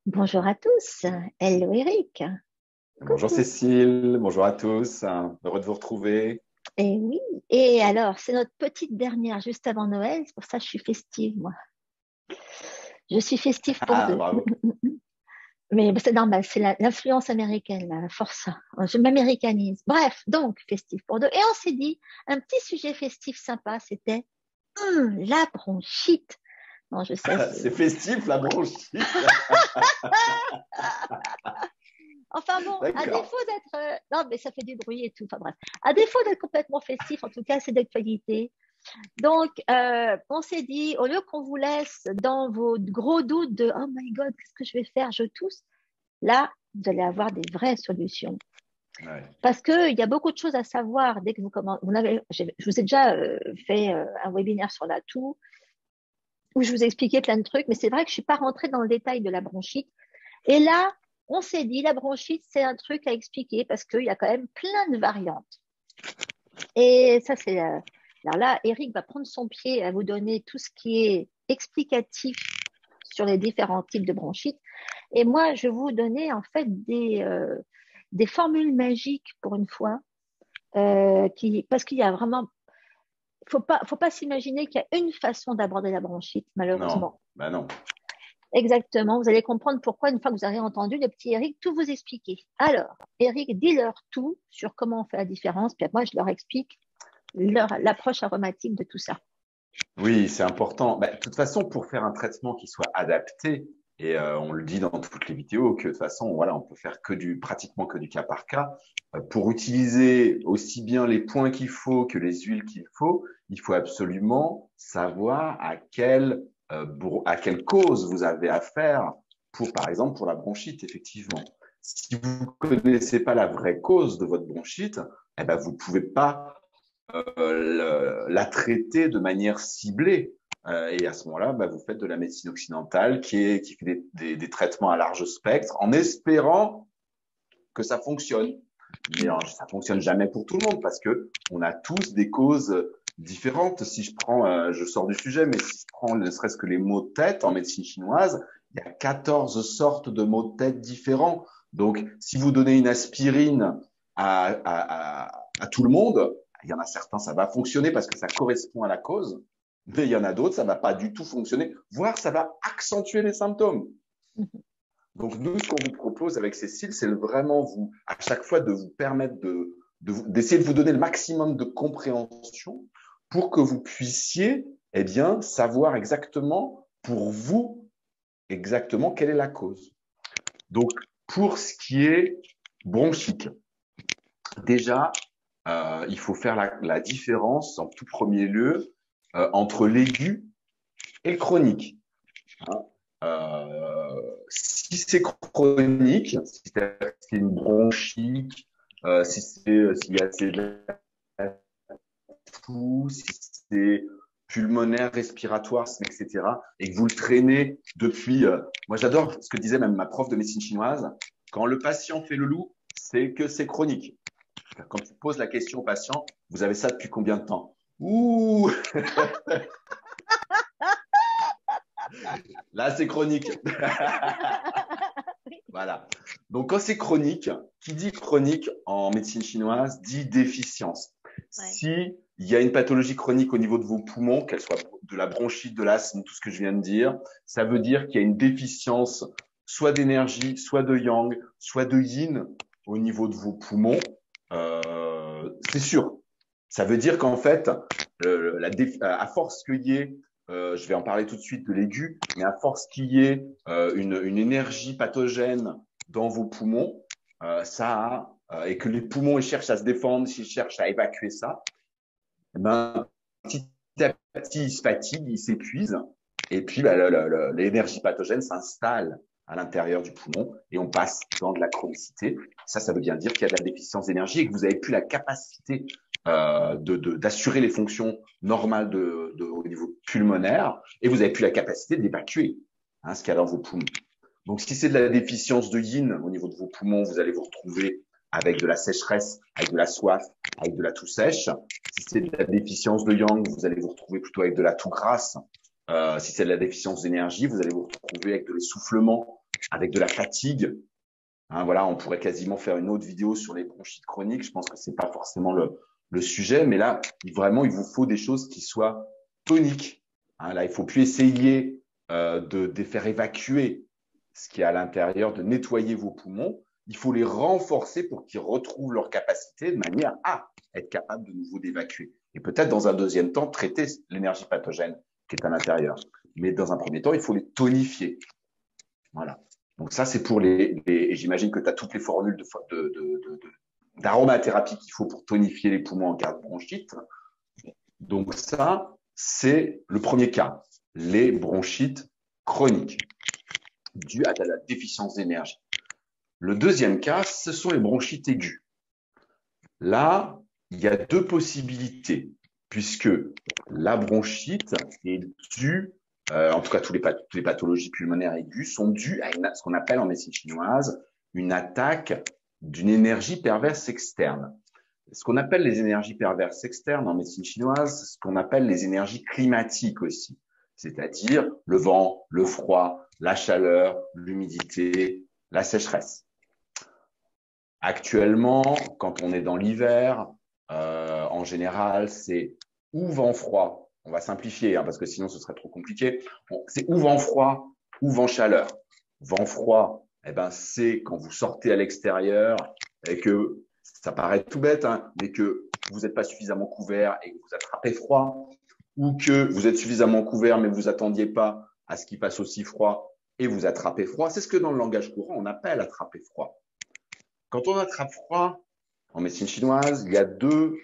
Bonjour à tous. Hello Eric. Bonjour Coucou. Cécile, bonjour à tous, heureux de vous retrouver. Et oui. Et alors, c'est notre petite dernière juste avant Noël. C'est pour ça que je suis festive, moi. Je suis festive pour Ah, deux. bravo. Mais c'est normal, c'est l'influence américaine, la force. Je m'américanise. Bref, donc, festive pour deux. Et on s'est dit, un petit sujet festif sympa, c'était la bronchite. Non, je sais, C'est festif la bronchite. enfin bon, à D'accord. défaut d'être... non, mais ça fait du bruit et tout. Enfin bref. À défaut d'être complètement festif, en tout cas, c'est d'actualité. Donc, on s'est dit, au lieu qu'on vous laisse dans vos gros doutes de Oh my God, qu'est-ce que je vais faire? Je tousse. Là, vous allez avoir des vraies solutions. Ouais. Parce qu'il y a beaucoup de choses à savoir dès que vous commencez. Je vous ai déjà fait un webinaire sur la toux où je vous ai expliqué plein de trucs, mais c'est vrai que je ne suis pas rentrée dans le détail de la bronchite. Et là, on s'est dit, la bronchite, c'est un truc à expliquer parce qu'il y a quand même plein de variantes. Et ça, c'est. Alors là, Eric va prendre son pied à vous donner tout ce qui est explicatif sur les différents types de bronchite. Et moi, je vais vous donner en fait des formules magiques pour une fois, parce qu'il y a vraiment. Faut pas s'imaginer qu'il y a une façon d'aborder la bronchite, Non, malheureusement. bah non. Exactement. Vous allez comprendre pourquoi, une fois que vous aurez entendu le petit Eric, tout vous expliquer. Alors, Eric, dis-leur tout sur comment on fait la différence, puis moi, je leur explique l'approche aromatique de tout ça. Oui, c'est important. Bah, de toute façon, pour faire un traitement qui soit adapté, et on le dit dans toutes les vidéos, que de toute façon, voilà, on peut faire pratiquement que du cas par cas. Pour utiliser aussi bien les points qu'il faut que les huiles qu'il faut, il faut absolument savoir à quelle cause vous avez affaire pour, par exemple, pour la bronchite, effectivement. Si vous connaissez pas la vraie cause de votre bronchite, eh ben, vous pouvez pas la traiter de manière ciblée. Et à ce moment-là, bah, vous faites de la médecine occidentale qui fait des traitements à large spectre en espérant que ça fonctionne. Mais ça fonctionne jamais pour tout le monde parce que on a tous des causes différentes. Si je prends, je sors du sujet, mais si je prends ne serait-ce que les maux de tête en médecine chinoise, il y a 14 sortes de maux de tête différents. Donc, si vous donnez une aspirine à tout le monde, il y en a certains, ça va fonctionner parce que ça correspond à la cause, mais il y en a d'autres, ça va pas du tout fonctionner, voire ça va accentuer les symptômes. Donc, nous, ce qu'on vous propose avec Cécile, c'est vraiment à chaque fois, de vous permettre d'essayer de vous donner le maximum de compréhension pour que vous puissiez, eh bien, savoir exactement pour vous, exactement quelle est la cause. Donc, pour ce qui est bronchite, déjà, il faut faire la différence en tout premier lieu entre l'aigu et le chronique. Hein. Si c'est chronique, si c'est une bronchite, s'il y a de la toux, si c'est pulmonaire, respiratoire, etc., et que vous le traînez depuis, moi j'adore ce que disait même ma prof de médecine chinoise, quand le patient fait le loup, c'est que c'est chronique. Quand tu poses la question au patient, vous avez ça depuis combien de temps? Ouh, là c'est chronique. Voilà. Donc, quand c'est chronique, qui dit chronique en médecine chinoise dit déficience. Ouais. Si il y a une pathologie chronique au niveau de vos poumons, qu'elle soit de la bronchite, de l'asthme, tout ce que je viens de dire, ça veut dire qu'il y a une déficience soit d'énergie, soit de yang, soit de yin au niveau de vos poumons. C'est sûr. Ça veut dire qu'en fait, à force qu'il y ait, je vais en parler tout de suite de l'aigu, mais à force qu'il y ait une énergie pathogène dans vos poumons, et que les poumons ils cherchent à se défendre, ils cherchent à évacuer ça, eh ben, petit à petit, ils se fatiguent, ils s'épuisent, et puis bah, l'énergie pathogène s'installe à l'intérieur du poumon et on passe dans de la chronicité. Ça veut bien dire qu'il y a de la déficience d'énergie et que vous n'avez plus la capacité d'assurer les fonctions normales au niveau pulmonaire et vous n'avez plus la capacité d'évacuer ce qu'il y a dans vos poumons. Donc, si c'est de la déficience de yin au niveau de vos poumons, vous allez vous retrouver avec de la sécheresse, avec de la soif, avec de la toux sèche. Si c'est de la déficience de yang, vous allez vous retrouver plutôt avec de la toux grasse. Si c'est de la déficience d'énergie, vous allez vous retrouver avec de l'essoufflement, avec de la fatigue. Hein, voilà, on pourrait quasiment faire une autre vidéo sur les bronchites chroniques. Je pense que c'est pas forcément le sujet, mais là, vraiment, il vous faut des choses qui soient toniques. Hein, là, il faut plus essayer de faire évacuer ce qui est à l'intérieur, de nettoyer vos poumons. Il faut les renforcer pour qu'ils retrouvent leur capacité de manière à être capable de nouveau d'évacuer. Et peut-être dans un deuxième temps, traiter l'énergie pathogène qui est à l'intérieur. Mais dans un premier temps, il faut les tonifier. Voilà. Donc ça, c'est pour et j'imagine que tu as toutes les formules d'aromathérapie qu'il faut pour tonifier les poumons en cas de bronchite. Donc ça, c'est le premier cas, les bronchites chroniques dues à la déficience d'énergie. Le deuxième cas, ce sont les bronchites aiguës. Là, il y a deux possibilités, puisque la bronchite est due, en tout cas toutes les pathologies pulmonaires aiguës sont dues à ce qu'on appelle en médecine chinoise une attaque d'une énergie perverse externe. Ce qu'on appelle les énergies perverses externes en médecine chinoise, c'est ce qu'on appelle les énergies climatiques aussi, c'est-à-dire le vent, le froid, la chaleur, l'humidité, la sécheresse. Actuellement, quand on est dans l'hiver, en général, c'est ou vent froid. On va simplifier parce que sinon ce serait trop compliqué. Bon, c'est ou vent froid ou vent chaleur. Vent froid, c'est quand vous sortez à l'extérieur et que ça paraît tout bête, mais que vous n'êtes pas suffisamment couvert et que vous attrapez froid, ou que vous êtes suffisamment couvert mais vous attendiez pas à ce qu'il fasse aussi froid et vous attrapez froid. C'est ce que dans le langage courant on appelle attraper froid. Quand on attrape froid, en médecine chinoise, il y a deux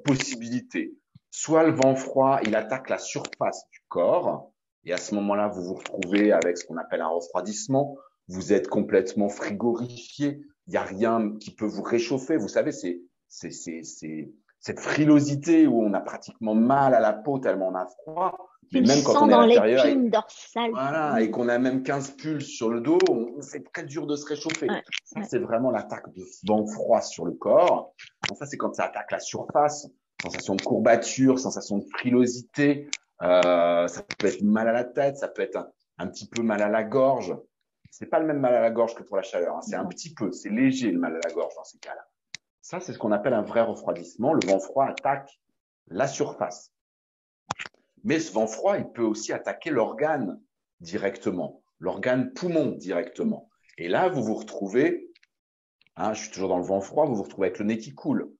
possibilités. Soit le vent froid, il attaque la surface du corps, et à ce moment-là, vous vous retrouvez avec ce qu'on appelle un refroidissement. Vous êtes complètement frigorifié. Il n'y a rien qui peut vous réchauffer. Vous savez, c'est cette frilosité où on a pratiquement mal à la peau tellement on a froid. Mais même quand on est à l'intérieur, voilà, et qu'on a même 15 pulses sur le dos, c'est très dur de se réchauffer. Ouais, ça, c'est vraiment l'attaque de vent froid sur le corps. Donc ça, c'est quand ça attaque la surface, sensation de courbature, sensation de frilosité. Ça peut être mal à la tête, ça peut être un petit peu mal à la gorge. C'est pas le même mal à la gorge que pour la chaleur. C'est un petit peu, c'est léger le mal à la gorge dans ces cas-là. Ça, c'est ce qu'on appelle un vrai refroidissement. Le vent froid attaque la surface. Mais ce vent froid, il peut aussi attaquer l'organe directement, l'organe poumon directement. Et là, vous vous retrouvez, je suis toujours dans le vent froid, vous vous retrouvez avec le nez qui coule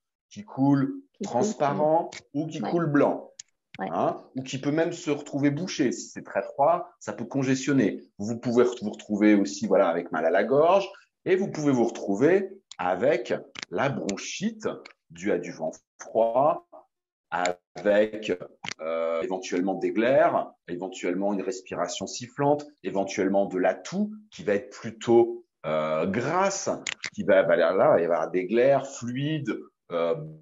transparent ou qui coule blanc. Ouais. Ou qui peut même se retrouver bouché. Si c'est très froid, ça peut congestionner. Vous pouvez vous retrouver aussi avec mal à la gorge et vous pouvez vous retrouver avec la bronchite due à du vent froid, avec éventuellement des glaires, éventuellement une respiration sifflante, éventuellement de la toux qui va être plutôt grasse, qui va il va y avoir des glaires fluides,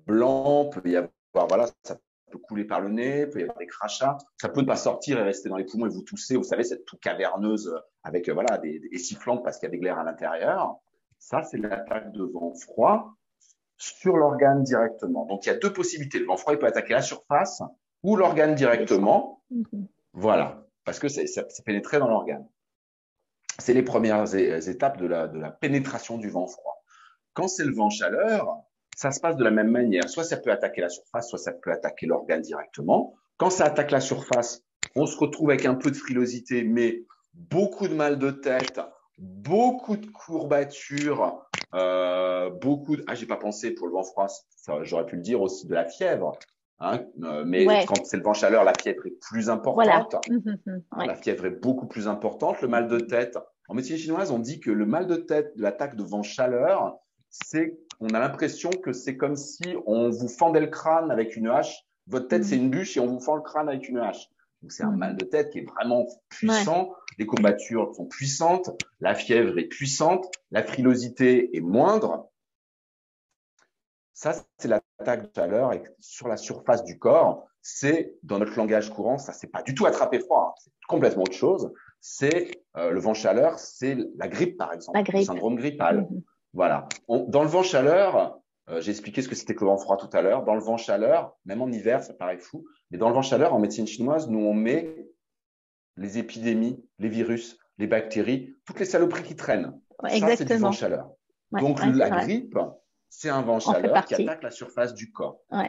blancs, peut y avoir ça peut couler par le nez, peut y avoir des crachats, ça peut ne pas sortir et rester dans les poumons et vous tousser, vous savez, cette toux caverneuse avec des sifflantes parce qu'il y a des glaires à l'intérieur. Ça, c'est l'attaque de vent froid sur l'organe directement. Donc, il y a deux possibilités. Le vent froid, il peut attaquer la surface ou l'organe directement. Voilà, parce que c'est pénétré dans l'organe. C'est les premières étapes de la pénétration du vent froid. Quand c'est le vent chaleur, ça se passe de la même manière. Soit ça peut attaquer la surface, soit ça peut attaquer l'organe directement. Quand ça attaque la surface, on se retrouve avec un peu de frilosité, mais beaucoup de mal de tête, beaucoup de courbatures, j'ai pas pensé pour le vent froid, j'aurais pu le dire aussi, de la fièvre. Mais quand c'est le vent chaleur, la fièvre est plus importante. Voilà. La fièvre est beaucoup plus importante. Le mal de tête. En médecine chinoise, on dit que le mal de tête de l'attaque de vent chaleur, on a l'impression que c'est comme si on vous fendait le crâne avec une hache. Votre tête, c'est une bûche et on vous fend le crâne avec une hache. Donc, c'est un mal de tête qui est vraiment puissant. Ouais. Les courbatures sont puissantes. La fièvre est puissante. La frilosité est moindre. Ça, c'est l'attaque de chaleur sur la surface du corps. C'est, dans notre langage courant, ça, c'est pas du tout attraper froid. C'est complètement autre chose. C'est le vent chaleur, c'est la grippe, par exemple. Le syndrome grippal. Voilà. Dans le vent chaleur, j'ai expliqué ce que c'était que le vent froid tout à l'heure. Dans le vent chaleur, même en hiver, ça paraît fou, mais dans le vent chaleur, en médecine chinoise, nous, on met les épidémies, les virus, les bactéries, toutes les saloperies qui traînent. Ouais, Ça, c'est du vent exactement. chaleur. Ouais, Donc, ouais, c'est la vrai. grippe, c'est un vent On fait chaleur qui partie. attaque la surface du corps. Ouais.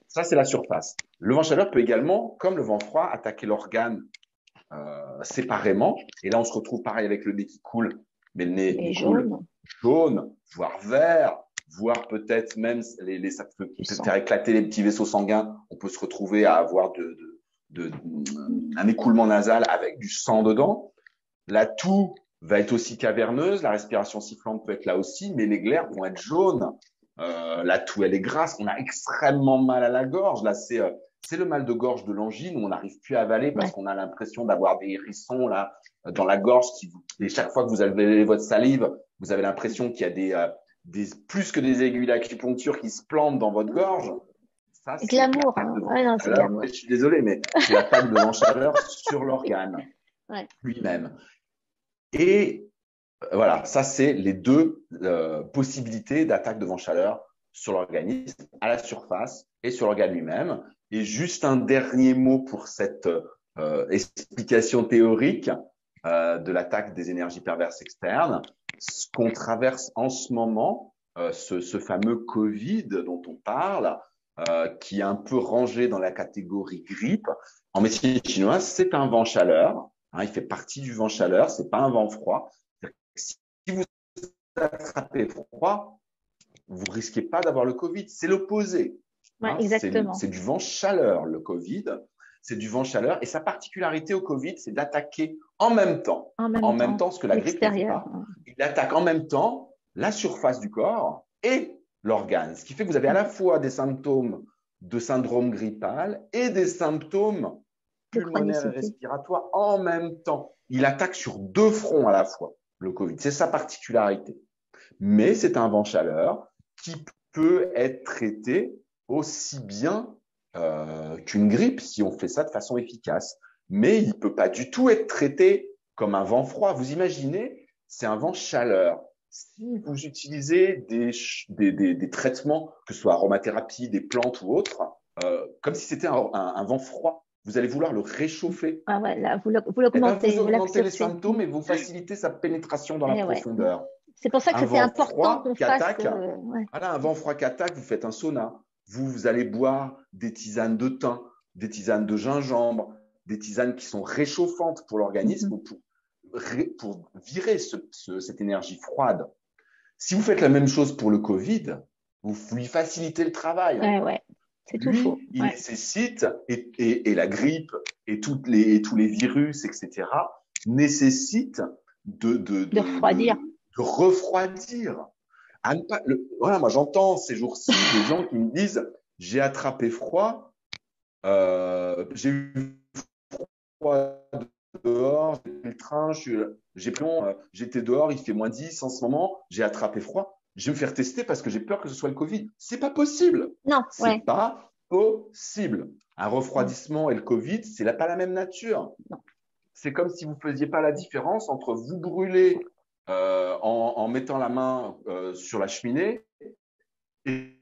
Ça, c'est la surface. Le vent chaleur peut également, comme le vent froid, attaquer l'organe séparément. Et là, on se retrouve pareil avec le nez qui coule, mais le nez Mais il coule jaune, jaune, voire vert, voire peut-être même, ça peut du sang. faire éclater les petits vaisseaux sanguins. On peut se retrouver à avoir un écoulement nasal avec du sang dedans. La toux va être aussi caverneuse, la respiration sifflante peut être là aussi, mais les glaires vont être jaunes. La toux, elle est grasse. On a extrêmement mal à la gorge. Là, c'est le mal de gorge de l'angine où on n'arrive plus à avaler parce Ouais. qu'on a l'impression d'avoir des hérissons là dans la gorge et chaque fois que vous avez votre salive, vous avez l'impression qu'il y a plus que des aiguilles d'acupuncture qui se plantent dans votre gorge. Ça, c'est Glamour, l'attaque hein. de vent Ouais, non, c'est chaleur. glamour. Je suis désolé, mais c'est l'attaque de vent chaleur sur l'organe Ouais. lui-même. Et voilà, ça, c'est les deux possibilités d'attaque de vent chaleur sur l'organisme, à la surface et sur l'organe lui-même. Et juste un dernier mot pour cette explication théorique de l'attaque des énergies perverses externes. Ce qu'on traverse en ce moment, ce fameux Covid dont on parle, qui est un peu rangé dans la catégorie grippe, en médecine chinoise, c'est un vent chaleur. Hein, il fait partie du vent chaleur, c'est pas un vent froid. Si vous attrapez froid, vous risquez pas d'avoir le Covid. C'est l'opposé. Ouais, Hein, exactement. c'est du vent chaleur, le Covid. C'est du vent chaleur. Et sa particularité au Covid, c'est d'attaquer en même temps. En même En même temps, temps, ce que la grippe ne fait l'extérieur. pas. Il attaque en même temps la surface du corps et l'organe. Ce qui fait que vous avez à la fois des symptômes de syndrome grippal et des symptômes De pulmonaires et chronicité. respiratoires en même temps. Il attaque sur deux fronts à la fois, le Covid. C'est sa particularité. Mais c'est un vent chaleur qui peut être traité aussi bien qu'une grippe si on fait ça de façon efficace. Mais il ne peut pas du tout être traité comme un vent froid. Vous imaginez, c'est un vent chaleur. Si vous utilisez des traitements, que ce soit aromathérapie, des plantes ou autres, comme si c'était un vent froid, vous allez vouloir le réchauffer. Ah ouais, là, vous Eh ben, l'augmentez, vous vous augmentez les l'accentuez. symptômes et vous facilitez sa pénétration dans la Et ouais. profondeur. C'est pour ça que Un c'était vent important froid qu'on qui fasse. attaque, Ouais. voilà, un vent froid qui attaque, vous faites un sauna. Vous allez boire des tisanes de thym, des tisanes de gingembre, des tisanes qui sont réchauffantes pour l'organisme pour virer cette énergie froide. Si vous faites la même chose pour le Covid, vous lui facilitez le travail. Ouais, ouais. C'est tout faux. Lui, il Ouais. nécessite, et la grippe et tous les virus, etc., nécessitent De refroidir. de refroidir. Voilà, moi j'entends ces jours-ci des gens qui me disent j'ai attrapé froid, j'ai eu froid dehors, j'ai pris le train, j'étais dehors, il fait -10 en ce moment, j'ai attrapé froid. Je vais me faire tester parce que j'ai peur que ce soit le Covid. C'est pas possible. Non, C'est ouais. pas possible. Un refroidissement et le Covid, c'est pas la même nature. Non. C'est comme si vous faisiez pas la différence entre vous brûler en mettant la main sur la cheminée et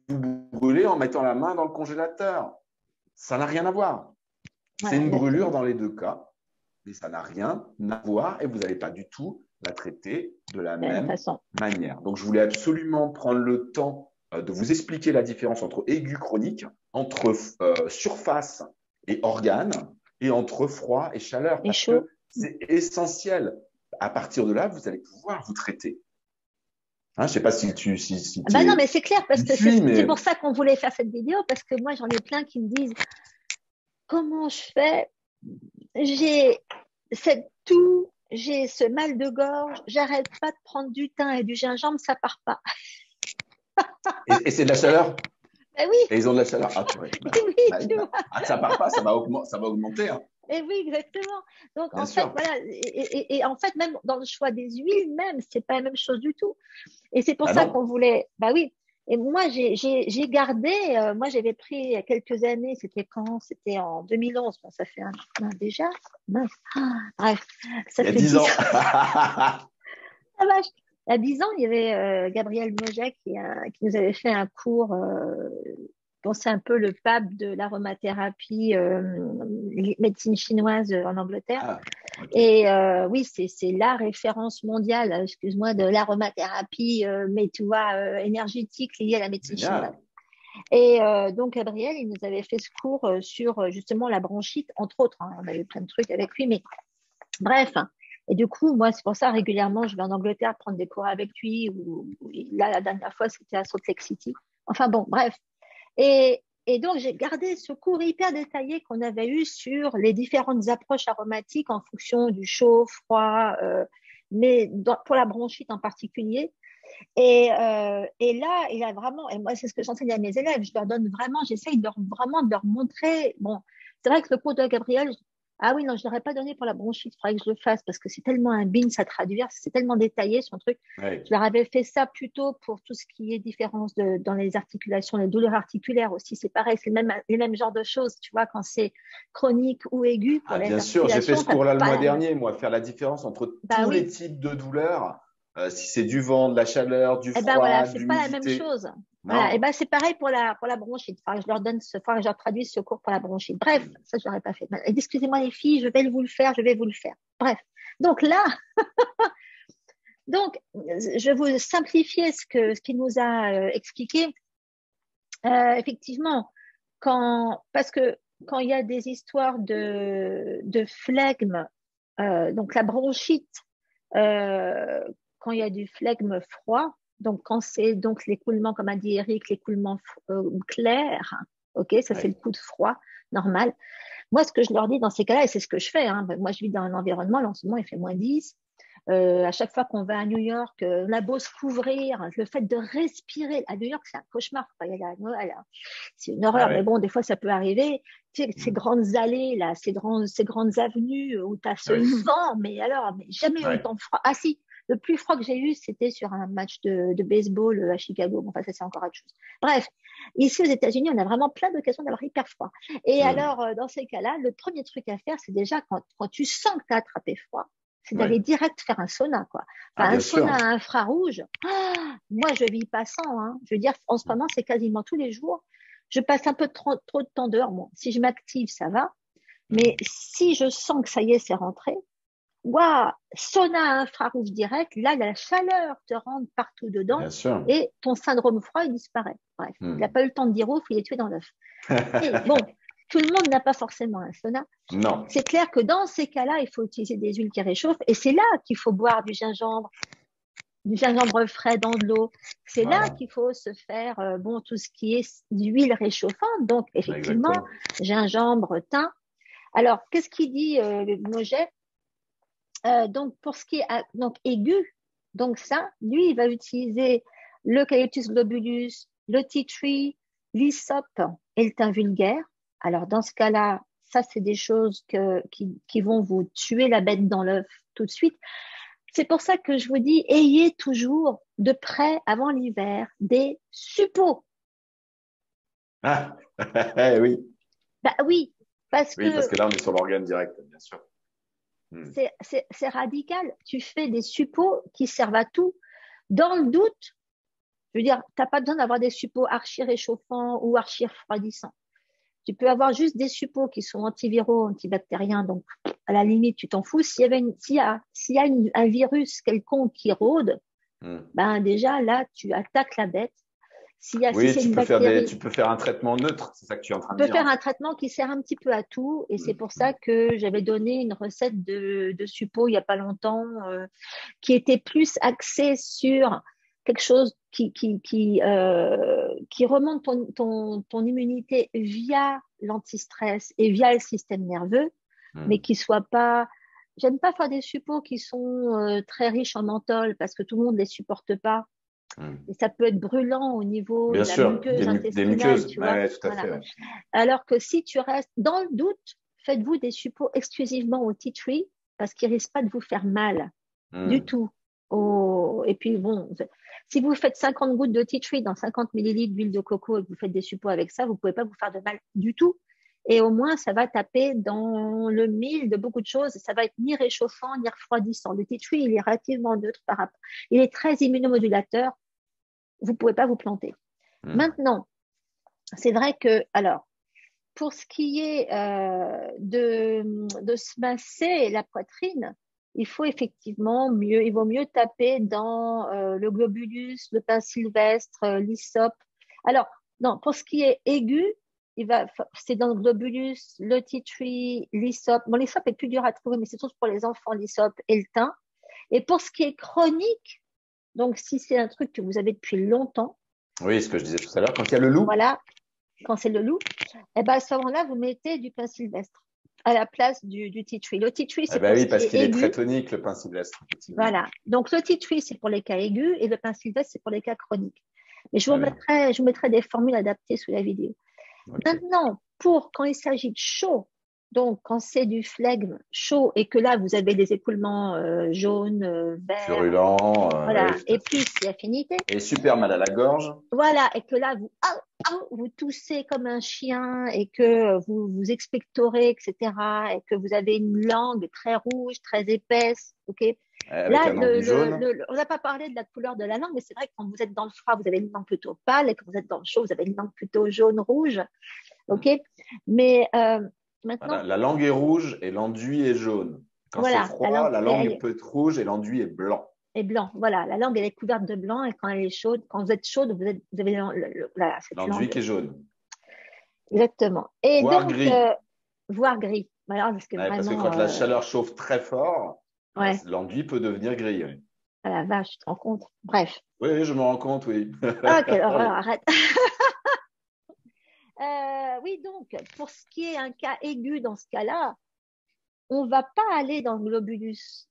vous brûler en mettant la main dans le congélateur. Ça n'a rien à voir. Voilà, C'est une brûlure exactement. dans les deux cas, mais ça n'a rien à voir et vous n'allez pas du tout la traiter de la De la même même façon. manière. Donc, je voulais absolument prendre le temps de vous expliquer la différence entre aigu chronique, entre surface et organe, et entre froid et chaleur, Et parce chaud. que c'est essentiel. À partir de là, vous allez pouvoir vous traiter. Hein, je ne sais pas si tu Bah non, mais c'est clair, parce que suis, c'est mais pour ça qu'on voulait faire cette vidéo, parce que moi, j'en ai plein qui me disent comment je fais? J'ai cette toux, j'ai ce mal de gorge, j'arrête pas de prendre du thym et du gingembre, ça part pas. et c'est de la chaleur. Ben oui, Et ils ont de la chaleur. Ah, purée. oui, tu vois. Ça part pas, ça va augmenter. Hein. Et oui, exactement. Donc, Bien en fait, sûr. voilà. Et en fait, même dans le choix des huiles, même, c'est pas la même chose du tout. Et c'est pour Bah ça non. qu'on voulait. Bah oui. Et moi, j'ai gardé. Moi, j'avais pris il y a quelques années. C'était quand? C'était en 2011. Bon, ça fait déjà. Mince. Bref, ça Il y a fait 10 10 ans. ans. Ah, vache. Il y a 10 ans, il y avait Gabriel Moja qui nous avait fait un cours bon, c'est un peu le pape de l'aromathérapie, médecine chinoise en Angleterre. Ah, ok. Et oui, c'est la référence mondiale, excuse-moi, de l'aromathérapie, mais tu vois, énergétique liée à la médecine chinoise. Génial. Et donc, Gabriel, il nous avait fait ce cours sur justement la bronchite, entre autres, hein. On a eu plein de trucs avec lui, mais bref. Hein. Et du coup, moi, c'est pour ça, régulièrement, je vais en Angleterre prendre des cours avec lui. Ou là, la dernière fois, c'était à Salt Lake City. Enfin bon, bref. Et donc, j'ai gardé ce cours hyper détaillé qu'on avait eu sur les différentes approches aromatiques en fonction du chaud, froid, mais pour la bronchite en particulier. Et là, il a vraiment, et moi, c'est ce que j'enseigne à mes élèves, je leur donne vraiment, j'essaye vraiment de leur montrer. Bon, c'est vrai que le cours de Gabriel, ah oui, non, je ne l'aurais pas donné pour la bronchite, il faudrait que je le fasse parce que c'est tellement un bin à traduire, c'est tellement détaillé son truc. Ouais. Je leur avais fait ça plutôt pour tout ce qui est différence dans les articulations, les douleurs articulaires aussi, c'est pareil, c'est les mêmes genres de choses, tu vois, quand c'est chronique ou aigu pour Ah, les bien sûr, j'ai fait articulations, ce t'as cours-là le pas mois la même. dernier, moi, faire la différence entre Bah tous les oui. types de douleurs, si c'est du vent, de la chaleur, du Eh ben voilà, froid, de c'est pas la même l'humidité. chose. Voilà, et Non. ben c'est pareil pour la bronchite. Enfin, je leur donne faudra que je leur traduise ce cours pour la bronchite. Bref, Hmm. ça je l'aurais pas fait. Excusez-moi les filles, je vais vous le faire. Bref. Donc là, je vais vous simplifier ce qu'il nous a expliqué. Effectivement, parce que quand il y a des histoires de flegme, donc la bronchite, euh, quand il y a du flegme froid, donc quand c'est donc l'écoulement, comme a dit Eric, l'écoulement clair, ok, ça c'est le Ouais. coup de froid normal. Moi, ce que je leur dis dans ces cas-là, et c'est ce que je fais, hein, moi je vis dans un environnement, là en ce moment il fait -10. À chaque fois qu'on va à New York, on a beau se couvrir, le fait de respirer à New York, c'est un cauchemar. Faut pas y aller à Noël, hein. C'est une Ah horreur, mais ouais. bon, des fois ça peut arriver. Tu sais, ces Hmm. grandes allées là, ces grandes avenues où tu as Ah ce oui. vent, mais alors, mais jamais Ouais. autant froid. Ah si, le plus froid que j'ai eu, c'était sur un match de baseball à Chicago. Bon, enfin, ça c'est encore autre chose. Bref, ici aux États-Unis, on a vraiment plein d'occasions d'avoir hyper froid. Et Hmm. alors, dans ces cas-là, le premier truc à faire, c'est déjà quand tu sens que tu as attrapé froid, c'est d'aller Ouais. direct faire un sauna, quoi. Ah, Enfin, un bien sauna sûr. à infrarouge, ah, moi, je vis pas sans, hein. Je veux dire, en ce moment, c'est quasiment tous les jours. Je passe un peu trop de temps dehors, moi. Si je m'active, ça va. Mais Hmm. si je sens que ça y est, c'est rentré, waouh, sauna à infrarouge direct, là, la chaleur te rentre partout dedans Bien sûr. et ton syndrome froid, il disparaît. Bref, il n'a Hmm. pas eu le temps de dire ouf, il est tué dans l'œuf. Et bon, tout le monde n'a pas forcément un sauna. Non. C'est clair que dans ces cas-là, il faut utiliser des huiles qui réchauffent et c'est là qu'il faut boire du gingembre frais dans de l'eau. C'est là Voilà. qu'il faut se faire bon tout ce qui est d'huile réchauffante. Donc effectivement, Exactement. gingembre, thym. Alors qu'est-ce qu'il dit le Moget donc pour ce qui est donc aigu, donc ça, lui, il va utiliser l'Eucalyptus globulus, le tea tree, l'hysope et le thym vulgaire. Alors dans ce cas-là, ça c'est des choses qui vont vous tuer la bête dans l'œuf tout de suite. C'est pour ça que je vous dis, ayez toujours de près avant l'hiver des suppos. Ah, oui. Bah oui, parce Oui, parce que que là, on est sur l'organe direct, bien sûr. Hmm. c'est radical. Tu fais des suppos qui servent à tout. Dans le doute, je veux dire, tu n'as pas besoin d'avoir des suppos archi réchauffants ou archi refroidissants. Tu peux avoir juste des suppos qui sont antiviraux, antibactériens, donc à la limite, tu t'en fous. S'il y a un virus quelconque qui rôde, Hmm. ben déjà là, tu attaques la bête. Si Oui, c'est une bactérie, tu peux faire un traitement neutre, c'est ça que tu es en train on de peut dire, en faire un fait. traitement qui sert un petit peu à tout. Et c'est Hmm. pour Hmm. ça que j'avais donné une recette de suppos il n'y a pas longtemps qui était plus axée sur quelque chose qui remonte ton immunité via l'antistress et via le système nerveux, mais Hmm. qui soit pas. J'aime pas faire des suppos qui sont très riches en menthol parce que tout le monde les supporte pas. Hmm. Et ça peut être brûlant au niveau Bien de la sûr, muqueuse des intestinale, muqueuses. tu Ouais, vois. ouais, tout à fait. Voilà. Ouais. Alors que si tu restes dans le doute, faites-vous des suppos exclusivement au tea tree parce qu'ils risquent pas de vous faire mal du Hmm. tout. Et puis bon, si vous faites 50 gouttes de tea tree dans 50 millilitres d'huile de coco et que vous faites des suppos avec ça, vous pouvez pas vous faire de mal du tout. Et au moins, ça va taper dans le mille de beaucoup de choses. Ça va être ni réchauffant ni refroidissant. Le tea tree, il est relativement neutre par rapport. Il est très immunomodulateur. Vous pouvez pas vous planter. Hmm. Maintenant, c'est vrai que, alors, pour ce qui est de se masser la poitrine, il faut effectivement mieux, il vaut mieux taper dans le globulus, le pin sylvestre, l'hysope. Alors, non, pour ce qui est aigu, c'est dans le globulus, le tea tree, l'hysope. Bon, l'hysope est plus dur à trouver, mais c'est surtout pour les enfants, l'hysope et le thym. Et pour ce qui est chronique, donc si c'est un truc que vous avez depuis longtemps, Oui, ce que je disais tout à l'heure, quand il y a le loup. voilà, quand c'est le loup, eh ben, à ce moment-là, vous mettez du pin sylvestre à la place du tea tree. Le tea tree, Eh c'est ben pour ce oui, qui parce est qu'il est très aigu. tonique, le pain sylvestre, effectivement. Voilà. Donc, le tea tree, c'est pour les cas aigus et le pin sylvestre, c'est pour les cas chroniques. Mais Très bien. je vous mettrai des formules adaptées sous la vidéo. Ok. Maintenant, quand il s'agit de chaud, donc quand c'est du flegme chaud et que là, vous avez des écoulements jaunes, verts, Purulent, voilà, oui, tout et à fait. plus si affinité, Et super mal à la gorge. voilà, et que là, vous toussez comme un chien et que vous vous expectorez, etc., et que vous avez une langue très rouge, très épaisse, ok? Avec Là, un enduit jaune. on n'a pas parlé de la couleur de la langue, mais c'est vrai que quand vous êtes dans le froid, vous avez une langue plutôt pâle, et quand vous êtes dans le chaud, vous avez une langue plutôt jaune-rouge, ok? Mais Voilà, maintenant, la langue est rouge et l'enduit est jaune. Quand c'est voilà, la froid, langue la langue peut être rouge et l'enduit est blanc. est blanc. Voilà, la langue elle est couverte de blanc et quand elle est chaude, quand vous êtes chaude, vous avez voilà, cette L'enduit langue. qui est jaune. Exactement. Et Voire donc, gris. voire gris. Alors, parce que Ouais, parce que vraiment, quand la chaleur chauffe très fort, ouais, l'enduit peut devenir gris. Oui, à la vache, tu te rends compte. Bref. oui, oui, je me rends compte, oui. Ah, quelle horreur, Oui. arrête. Oui, donc, pour ce qui est un cas aigu dans ce cas-là, on va pas aller dans le globulus.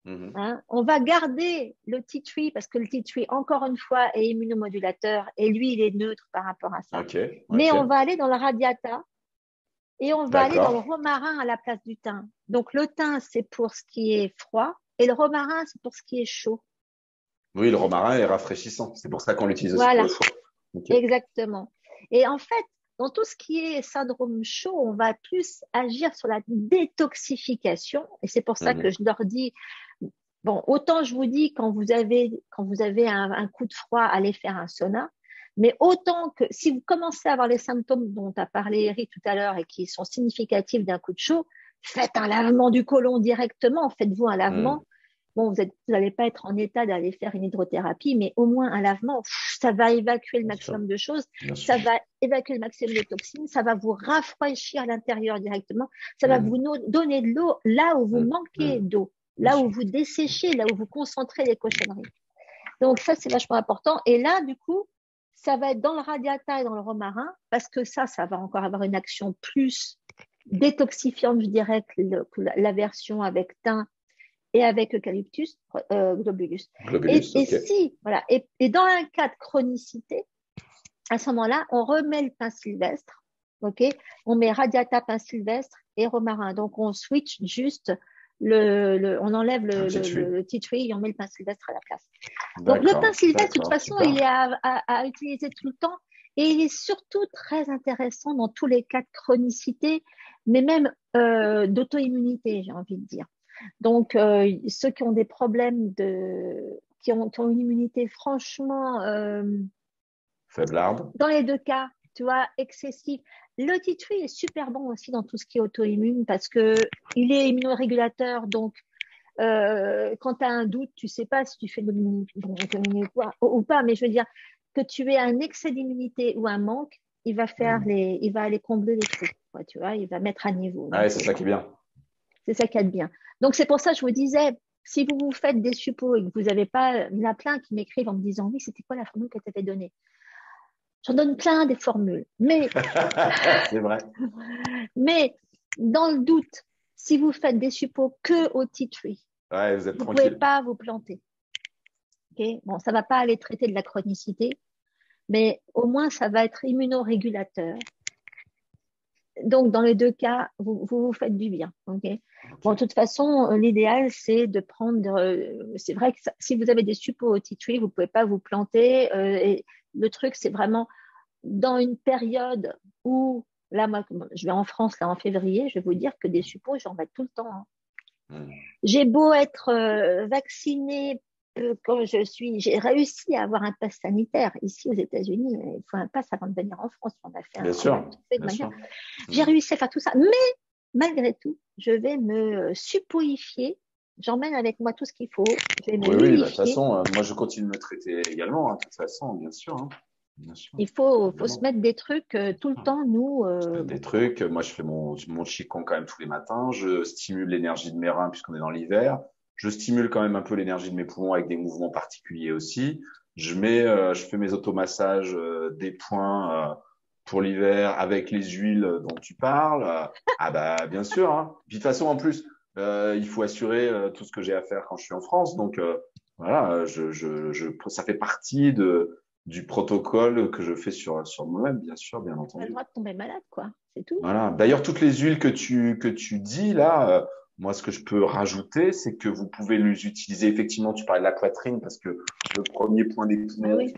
Mhm. Hein. On va garder le tea tree parce que le tea tree, encore une fois, est immunomodulateur et lui, il est neutre par rapport à ça. Ok, Mais ok. on va aller dans le radiata et on va aller dans le D'accord. romarin à la place du thym. Donc, le thym, c'est pour ce qui est froid et le romarin, c'est pour ce qui est chaud. Oui, le romarin est rafraîchissant. C'est pour ça qu'on l'utilise aussi pour le Voilà, foie. Ok. exactement. Et en fait, dans tout ce qui est syndrome chaud, on va plus agir sur la détoxification. Et c'est pour ça que Mhm. je leur dis, bon, autant je vous dis quand vous avez un coup de froid, allez faire un sauna. Mais autant que si vous commencez à avoir les symptômes dont a parlé Eric tout à l'heure et qui sont significatifs d'un coup de chaud, faites un lavement du côlon directement. Faites-vous un lavement. Mhm. Bon, vous n'allez pas être en état d'aller faire une hydrothérapie, mais au moins un lavement, ça va évacuer le Bien sûr, maximum de choses, bien sûr. ça va évacuer le maximum de toxines, ça va vous rafraîchir à l'intérieur directement, ça va vous Mhm. donner de l'eau là où vous Mhm. manquez Mhm. d'eau, Bien là où sûr. vous desséchez, là où vous concentrez les cochonneries. Donc ça, c'est vachement important. Et là, du coup, ça va être dans le radiata et dans le romarin, parce que ça va encore avoir une action plus détoxifiante, je dirais, que la version avec thym et avec Eucalyptus globulus. Globulus, ok. Voilà, et dans un cas de chronicité, à ce moment-là, on remet le pin sylvestre, ok? On met radiata, pin sylvestre et romarin. Donc on switch juste on enlève Un petit tuyau. le tea tree et on met le pin sylvestre à la place. Donc le pin D'accord, sylvestre, de toute d'accord, façon, il super. est à utiliser tout le temps et il est surtout très intéressant dans tous les cas de chronicité, mais même d'auto-immunité, j'ai envie de dire. Donc, ceux qui ont des problèmes qui ont une immunité franchement, Faiblarde. dans les deux cas, tu vois, excessive. Le tea tree est super bon aussi dans tout ce qui est auto-immune parce que il est immunorégulateur. Donc, quand tu as un doute, tu sais pas si tu fais de l'auto-immunité ou pas, mais je veux dire que tu aies un excès d'immunité ou un manque, Mhm. il va aller combler les trous, quoi, tu vois, il va mettre à niveau. Ah ouais, Donc, c'est ça qui est bien. c'est ça qu'il y a de bien. Donc, c'est pour ça que je vous disais, si vous vous faites des suppos et que vous n'avez pas, il y en a plein qui m'écrivent en me disant, oui, c'était quoi la formule que tu avais donnée? J'en donne plein des formules. C'est vrai. Mais dans le doute, si vous faites des suppos que au tea tree, Ouais, vous êtes vous ne pouvez tranquille. pas vous planter. Okay, bon, ça ne va pas aller traiter de la chronicité, mais au moins, ça va être immunorégulateur. Donc, dans les deux cas, vous faites du bien. Okay. Ok. Bon, de toute façon, l'idéal, c'est de prendre. C'est vrai que si vous avez des suppos au tea tree, vous ne pouvez pas vous planter. Et le truc, c'est vraiment dans une période où, là, moi, je vais en France, là, en février, je vais vous dire que des suppos, j'en mets tout le temps. Hein. Mhm. J'ai beau être vaccinée quand j'ai réussi à avoir un pass sanitaire ici aux États-Unis. Il faut un pass avant de venir en France. Bien On a sûr, tout fait de bien manière. sûr. J'ai réussi à faire tout ça. Mais malgré tout, je vais me suppoifier. J'emmène avec moi tout ce qu'il faut. Je vais me Oui, oui, bah, de toute lubrifier. façon, moi, je continue de me traiter également, hein, de toute façon, bien sûr, hein. Bien sûr, Il faut se évidemment. mettre des trucs tout le temps. Nous, Je fais bon, des trucs. Moi, je fais mon qigong quand même tous les matins. Je stimule l'énergie de mes reins puisqu'on est dans l'hiver. Je stimule quand même un peu l'énergie de mes poumons avec des mouvements particuliers aussi. Je fais mes automassages des poings pour l'hiver avec les huiles dont tu parles. Ah bah bien sûr, hein. Puis de toute façon, en plus, il faut assurer tout ce que j'ai à faire quand je suis en France. Donc voilà, ça fait partie du protocole que je fais sur moi-même, bien sûr, bien on a le entendu. droit de tomber malade, quoi. C'est tout. Voilà. D'ailleurs, toutes les huiles que tu dis là, moi, ce que je peux rajouter, c'est que vous pouvez les utiliser. Effectivement, tu parlais de la poitrine parce que le premier point des Ah poumons, oui.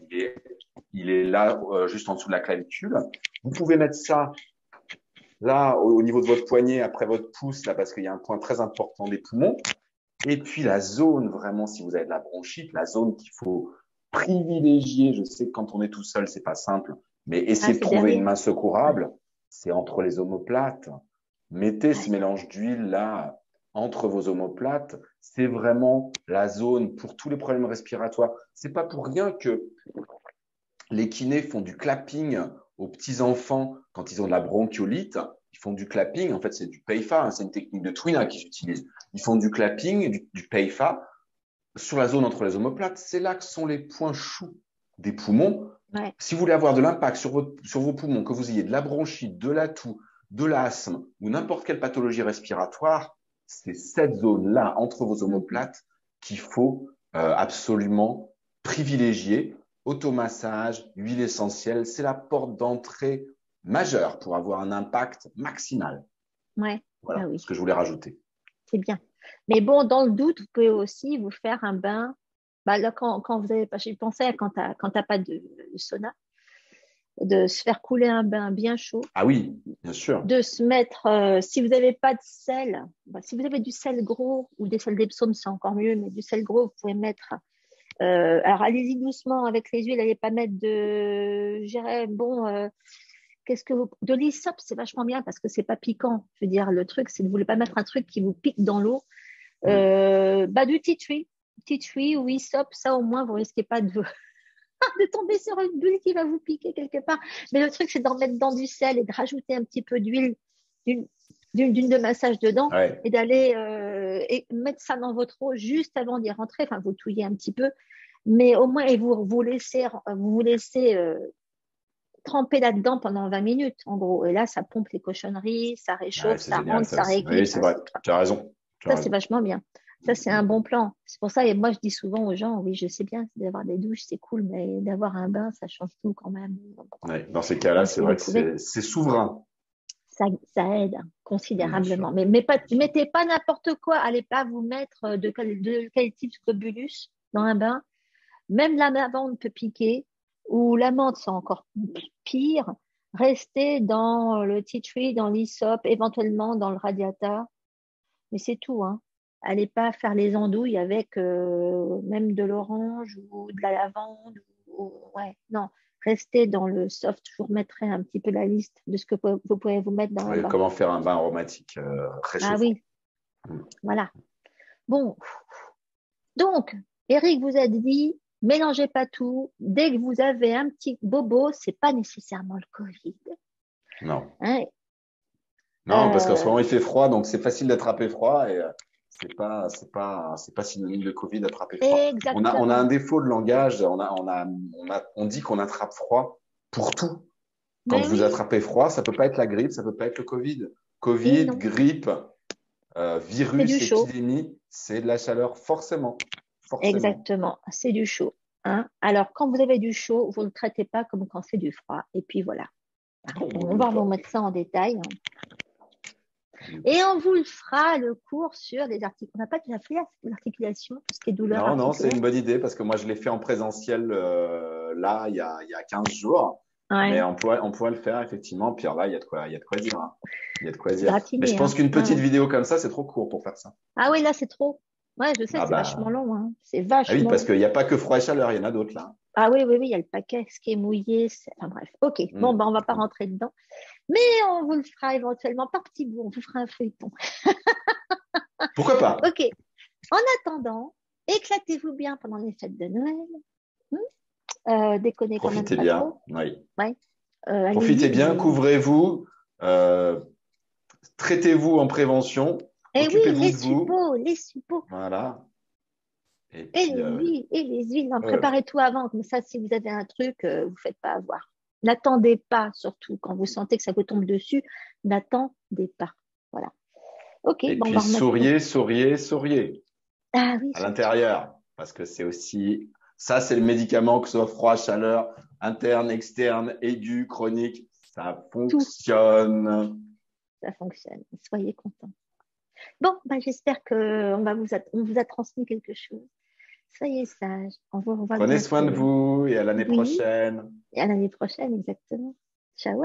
il est là, juste en dessous de la clavicule. Vous pouvez mettre ça là, au niveau de votre poignet, après votre pouce, là, parce qu'il y a un point très important des poumons. Et puis la zone, vraiment, si vous avez de la bronchite, la zone qu'il faut privilégier, je sais que quand on est tout seul, c'est pas simple, mais Ah, essayez de c'est trouver une derrière. main Ouais. secourable, c'est entre les omoplates. Mettez Ah, ce mélange d'huile là entre vos omoplates. C'est vraiment la zone pour tous les problèmes respiratoires. C'est pas pour rien que les kinés font du clapping aux petits enfants quand ils ont de la bronchiolite. Ils font du clapping. En fait, c'est du PEIFA, hein, c'est une technique de Twina qu'ils utilisent. Ils font du clapping, du PEIFA sur la zone entre les omoplates. C'est là que sont les points choux des poumons. ouais. Si vous voulez avoir de l'impact sur vos poumons, que vous ayez de la bronchite, de la toux, de l'asthme ou n'importe quelle pathologie respiratoire, c'est cette zone-là entre vos Mhm. omoplates qu'il faut absolument privilégier. Automassage, huile essentielle, c'est la porte d'entrée majeure pour avoir un impact maximal. Ouais. Ah Voilà ce oui, que je voulais rajouter. c'est bien. Mais bon, dans le doute, vous pouvez aussi vous faire un bain. Bah, là, quand vous avez pas, j'ai pensé à quand t'as pas de sauna, de se faire couler un bain bien chaud, Ah oui, bien sûr. de se mettre, si vous n'avez pas de sel, bah, si vous avez du sel gros ou des sels d'Epsom, c'est encore mieux, mais du sel gros, vous pouvez mettre. Alors, allez-y doucement avec les huiles, n'allez pas mettre de, je dirais, bon, de l'hysope, c'est vachement bien parce que c'est pas piquant. Je veux dire, le truc, c'est de vous voulez pas mettre un truc qui vous pique dans l'eau. Mm. Bah, du tea tree ou hysope, ça au moins, vous risquez pas de tomber sur une bulle qui va vous piquer quelque part. Mais le truc, c'est d'en mettre dans du sel et de rajouter un petit peu d'huile, d'une d'une de massage dedans Ouais. et d'aller et mettre ça dans votre eau juste avant d'y rentrer. Enfin, vous touillez un petit peu, mais au moins, et vous laissez tremper là-dedans pendant 20 minutes, en gros. Et là, ça pompe les cochonneries, ça Ouais, réchauffe, c'est ça génial rentre, ça ça aussi. Oui, rééquilibre. c'est vrai. Tu as raison. Tu as Ça, c'est raison. vachement bien. Ça, c'est un bon plan. C'est pour ça, et moi, je dis souvent aux gens, oui, je sais bien, d'avoir des douches, c'est cool, mais d'avoir un bain, ça change tout quand même. Ouais, dans ces cas-là, Donc, c'est si vous vrai que pouvez, c'est souverain. ça aide Bien considérablement. sûr. Mais pas, Bien sûr. mettez pas n'importe quoi. Allez pas vous mettre de quel type scobulus dans un bain. Même la lavande peut piquer, ou la menthe, c'est encore pire. Restez dans le tea tree, dans l'hysope, éventuellement dans le radiata. Mais c'est tout, hein. Allez pas faire les andouilles avec même de l'orange ou de la lavande. Ouais, non. Restez dans le soft. Je vous remettrai un petit peu la liste de ce que vous pouvez vous mettre dans un Oui, bain. comment faire un bain aromatique Ah réchauffant. oui, Mm. voilà. Bon, donc, Eric vous a dit, mélangez pas tout. Dès que vous avez un petit bobo, c'est pas nécessairement le Covid. Non. Hein. Non, parce qu'en ce Euh, moment, il fait froid, donc c'est facile d'attraper froid et c'est pas synonyme de Covid d'attraper froid. On a un exactement. défaut de langage. On dit qu'on attrape froid pour tout. Quand Mais vous oui, attrapez froid, ça peut pas être la grippe, ça peut pas être le Covid. et Covid, non, grippe, c'est du virus, chaud. épidémie, c'est de la chaleur, forcément. Forcément. Exactement, c'est du chaud. Hein. Alors, quand vous avez du chaud, vous ne le traitez pas comme quand c'est du froid. Et puis voilà. Non, vaut On mieux va vous pas. mettre ça en détail. Hein. Vaut mieux pas. Et on vous le fera le cours sur les articles. On n'a pas déjà fait l'articulation, tout ce qui est douleur Non, non, c'est articulaire. une bonne idée parce que moi, je l'ai fait en présentiel là, il y a 15 jours. Mais Ouais, on pourrait le faire, effectivement. Puis alors là, il y a de quoi dire, hein. Il y a de quoi dire. Mais je gratiné. pense Hein. qu'une Ouais, petite ouais. vidéo comme ça, c'est trop court pour faire ça. Ah oui, là, c'est trop. Ouais, je sais, Ah c'est vachement bah, long, hein. C'est ah oui, vachement parce long. qu'il n'y a pas que froid et chaleur, il y en a d'autres là. Ah oui, oui, oui, il y a le paquet, ce qui est mouillé. Enfin bref, ok. Bon, Mm. ben, on va pas Mm. rentrer dedans. Mais on vous le fera éventuellement par petits bouts. On vous fera un feuilleton. Pourquoi pas? Ok. En attendant, éclatez-vous bien pendant les fêtes de Noël. Hmm. Déconnez quand même Profitez pas bien. trop. Oui. Ouais. Profitez Allez-y, bien, mais. couvrez-vous, euh, traitez-vous en prévention, Eh oui, occupez-vous les de vous. suppôts, les suppôts. Voilà. Et Et puis, les huiles, et les huiles. Non, ouais. préparez tout avant. Comme ça, si vous avez un truc, vous ne faites pas avoir. N'attendez pas, surtout quand vous sentez que ça vous tombe dessus. N'attendez pas. Voilà. Ok, Et bon, on puis va remettre tout. souriez, souriez, souriez Ah oui, à surtout. l'intérieur. Parce que c'est aussi, ça, c'est le médicament, que ce soit froid, chaleur, interne, externe, aigu, chronique. Ça Tout, fonctionne. ça fonctionne. Soyez contents. Bon, bah, j'espère on vous a transmis quelque chose. Soyez sages. On vous revoit Prenez soin de bientôt. vous et à l'année Oui, prochaine. et à l'année prochaine, exactement. Ciao.